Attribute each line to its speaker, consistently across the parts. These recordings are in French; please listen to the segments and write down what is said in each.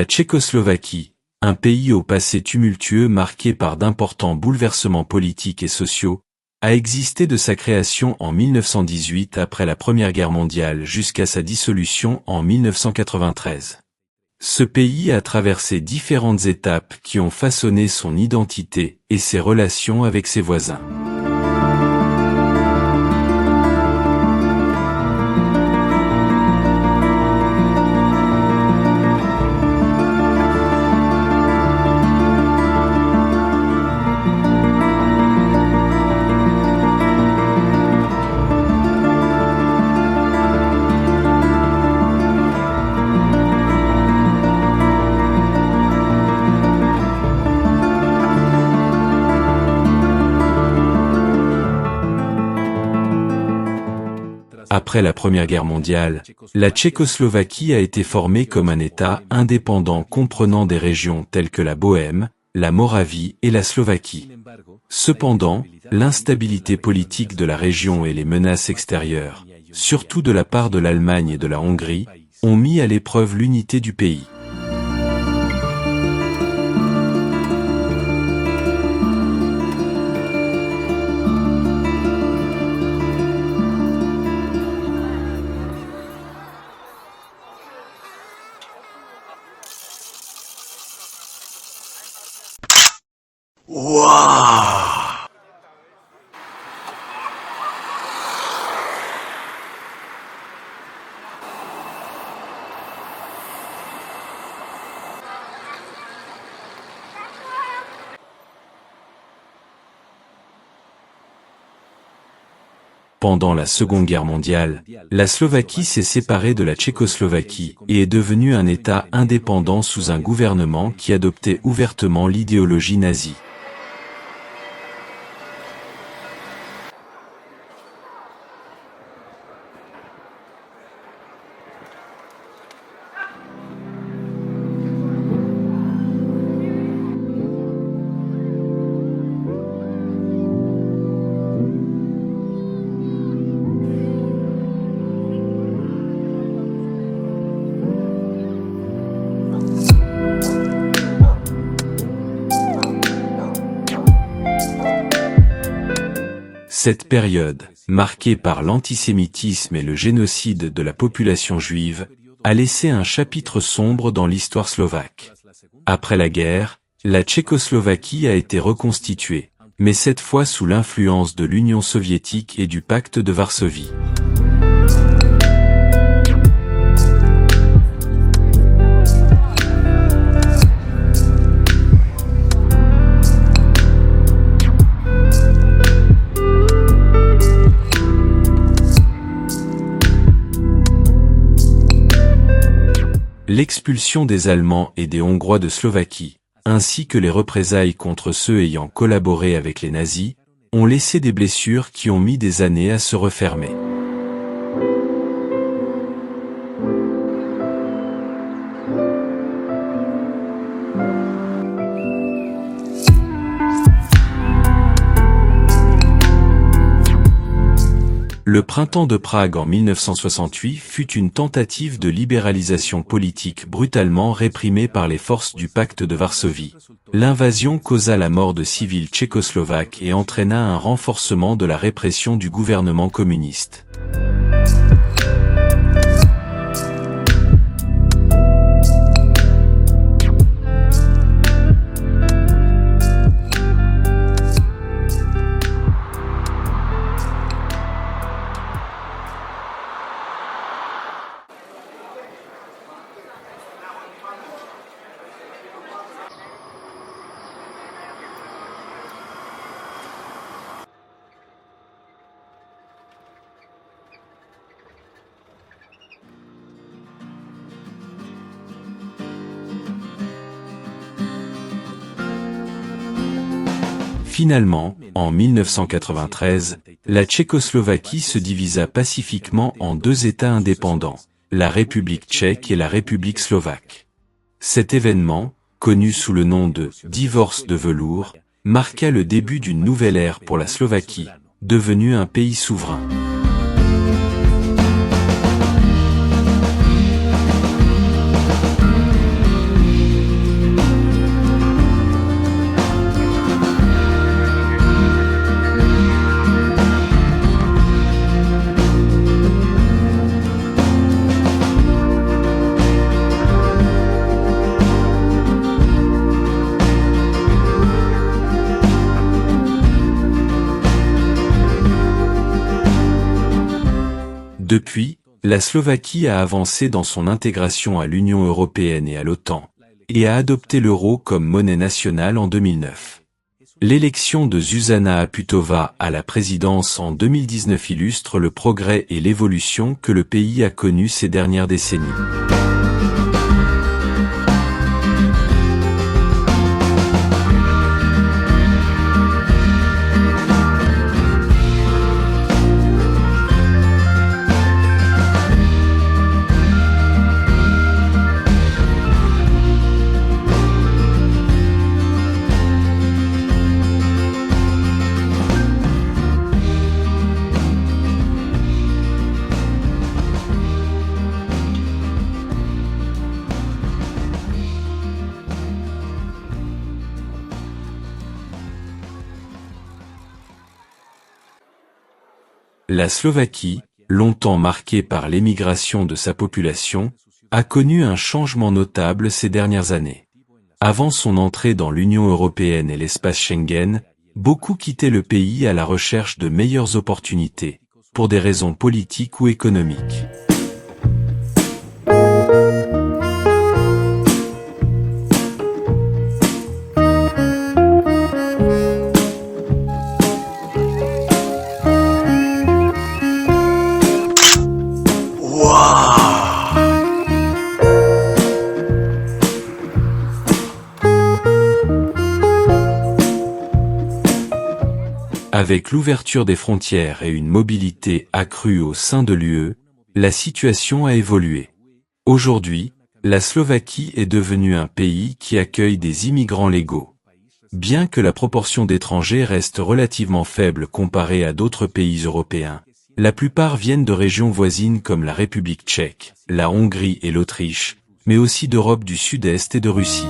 Speaker 1: La Tchécoslovaquie, un pays au passé tumultueux marqué par d'importants bouleversements politiques et sociaux, a existé de sa création en 1918 après la Première Guerre mondiale jusqu'à sa dissolution en 1993. Ce pays a traversé différentes étapes qui ont façonné son identité et ses relations avec ses voisins. Après la Première Guerre mondiale, la Tchécoslovaquie a été formée comme un État indépendant comprenant des régions telles que la Bohême, la Moravie et la Slovaquie. Cependant, l'instabilité politique de la région et les menaces extérieures, surtout de la part de l'Allemagne et de la Hongrie, ont mis à l'épreuve l'unité du pays.
Speaker 2: Waouh!
Speaker 1: Pendant la Seconde Guerre mondiale, la Slovaquie s'est séparée de la Tchécoslovaquie et est devenue un État indépendant sous un gouvernement qui adoptait ouvertement l'idéologie nazie. Cette période, marquée par l'antisémitisme et le génocide de la population juive, a laissé un chapitre sombre dans l'histoire slovaque. Après la guerre, la Tchécoslovaquie a été reconstituée, mais cette fois sous l'influence de l'Union soviétique et du pacte de Varsovie. L'expulsion des Allemands et des Hongrois de Slovaquie, ainsi que les représailles contre ceux ayant collaboré avec les nazis, ont laissé des blessures qui ont mis des années à se refermer. Le printemps de Prague en 1968 fut une tentative de libéralisation politique brutalement réprimée par les forces du pacte de Varsovie. L'invasion causa la mort de civils tchécoslovaques et entraîna un renforcement de la répression du gouvernement communiste. Finalement, en 1993, la Tchécoslovaquie se divisa pacifiquement en deux États indépendants, la République tchèque et la République slovaque. Cet événement, connu sous le nom de « divorce de velours », marqua le début d'une nouvelle ère pour la Slovaquie, devenue un pays souverain. Depuis, la Slovaquie a avancé dans son intégration à l'Union européenne et à l'OTAN, et a adopté l'euro comme monnaie nationale en 2009. L'élection de Zuzana Aputova à la présidence en 2019 illustre le progrès et l'évolution que le pays a connu ces dernières décennies. La Slovaquie, longtemps marquée par l'émigration de sa population, a connu un changement notable ces dernières années. Avant son entrée dans l'Union européenne et l'espace Schengen, beaucoup quittaient le pays à la recherche de meilleures opportunités, pour des raisons politiques ou économiques. Avec l'ouverture des frontières et une mobilité accrue au sein de l'UE, la situation a évolué. Aujourd'hui, la Slovaquie est devenue un pays qui accueille des immigrants légaux. Bien que la proportion d'étrangers reste relativement faible comparée à d'autres pays européens, la plupart viennent de régions voisines comme la République tchèque, la Hongrie et l'Autriche, mais aussi d'Europe du Sud-Est et de Russie.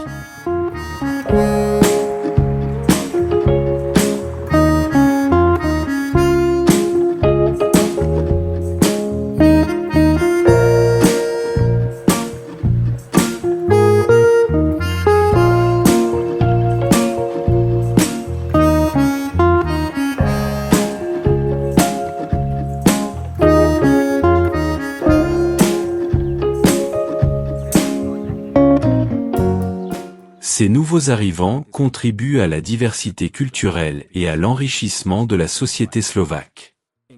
Speaker 1: Ces nouveaux arrivants contribuent à la diversité culturelle et à l'enrichissement de la société slovaque.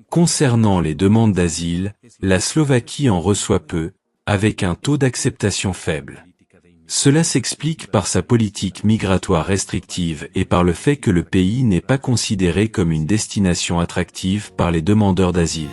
Speaker 1: Concernant les demandes d'asile, la Slovaquie en reçoit peu, avec un taux d'acceptation faible. Cela s'explique par sa politique migratoire restrictive et par le fait que le pays n'est pas considéré comme une destination attractive par les demandeurs d'asile.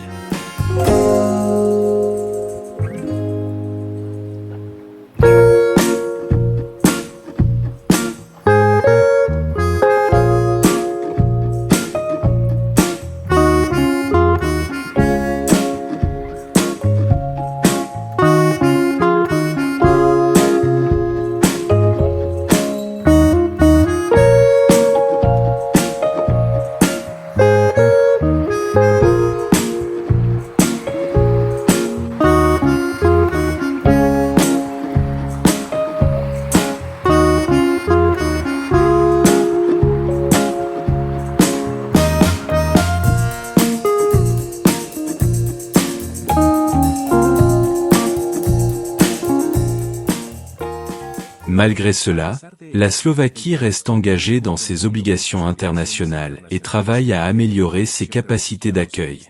Speaker 1: Malgré cela, la Slovaquie reste engagée dans ses obligations internationales et travaille à améliorer ses capacités d'accueil.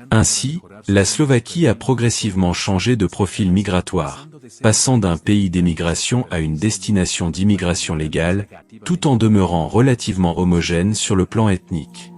Speaker 1: Ainsi, la Slovaquie a progressivement changé de profil migratoire, passant d'un pays d'émigration à une destination d'immigration légale, tout en demeurant relativement homogène sur le plan ethnique.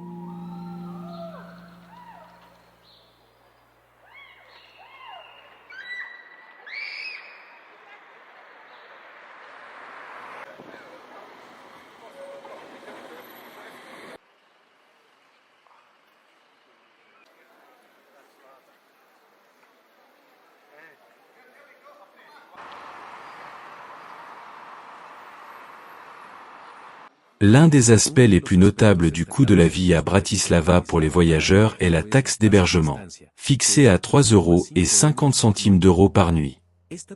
Speaker 1: L'un des aspects les plus notables du coût de la vie à Bratislava pour les voyageurs est la taxe d'hébergement, fixée à 3,50 € par nuit.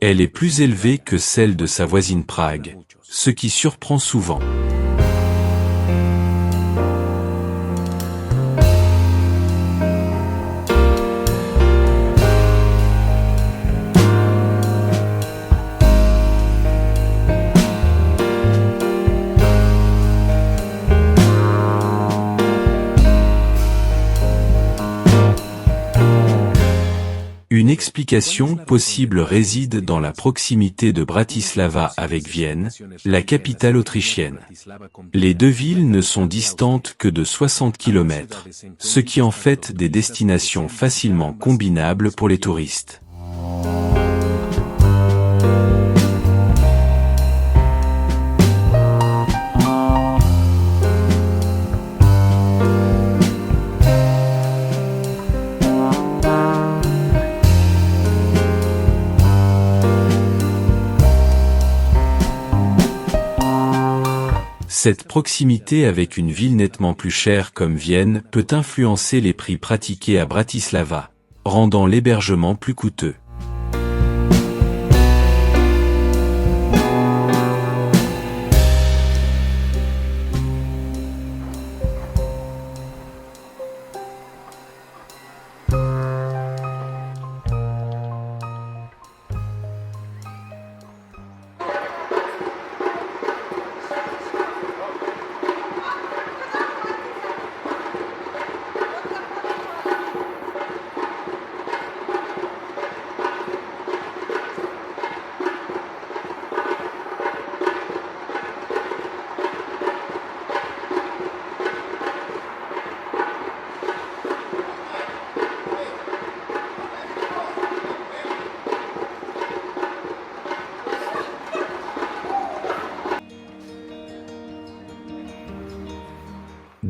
Speaker 1: Elle est plus élevée que celle de sa voisine Prague, ce qui surprend souvent. Une explication possible réside dans la proximité de Bratislava avec Vienne, la capitale autrichienne. Les deux villes ne sont distantes que de 60 km, ce qui en fait des destinations facilement combinables pour les touristes. Cette proximité avec une ville nettement plus chère comme Vienne peut influencer les prix pratiqués à Bratislava, rendant l'hébergement plus coûteux.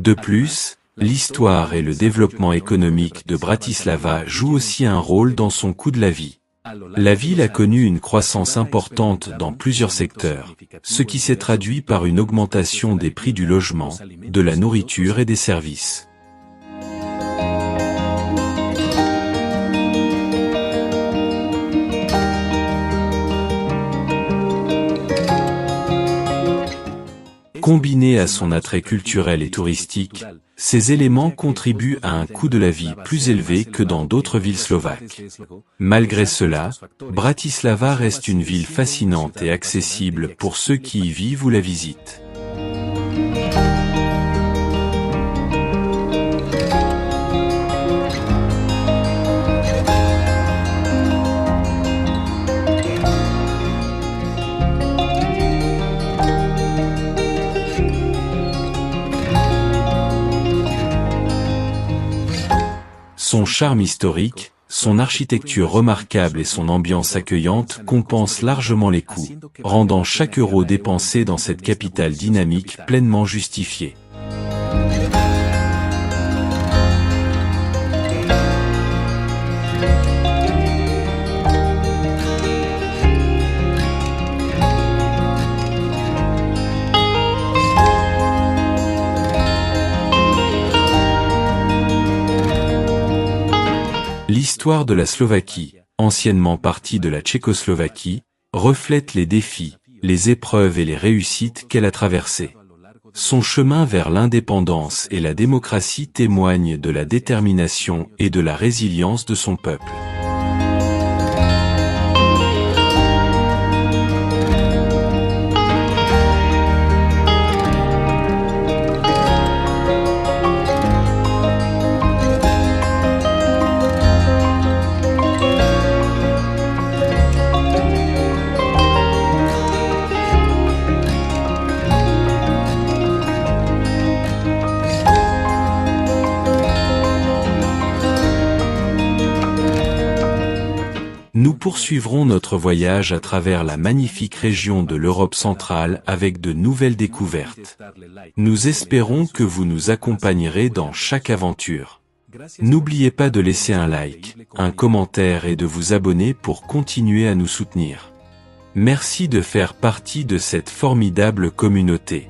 Speaker 1: De plus, l'histoire et le développement économique de Bratislava jouent aussi un rôle dans son coût de la vie. La ville a connu une croissance importante dans plusieurs secteurs, ce qui s'est traduit par une augmentation des prix du logement, de la nourriture et des services. Combiné à son attrait culturel et touristique, ces éléments contribuent à un coût de la vie plus élevé que dans d'autres villes slovaques. Malgré cela, Bratislava reste une ville fascinante et accessible pour ceux qui y vivent ou la visitent. Son charme historique, son architecture remarquable et son ambiance accueillante compensent largement les coûts, rendant chaque euro dépensé dans cette capitale dynamique pleinement justifié. L'histoire de la Slovaquie, anciennement partie de la Tchécoslovaquie, reflète les défis, les épreuves et les réussites qu'elle a traversées. Son chemin vers l'indépendance et la démocratie témoigne de la détermination et de la résilience de son peuple. poursuivrons notre voyage à travers la magnifique région de l'Europe centrale avec de nouvelles découvertes. Nous espérons que vous nous accompagnerez dans chaque aventure. N'oubliez pas de laisser un like, un commentaire et de vous abonner pour continuer à nous soutenir. Merci de faire partie de cette formidable communauté.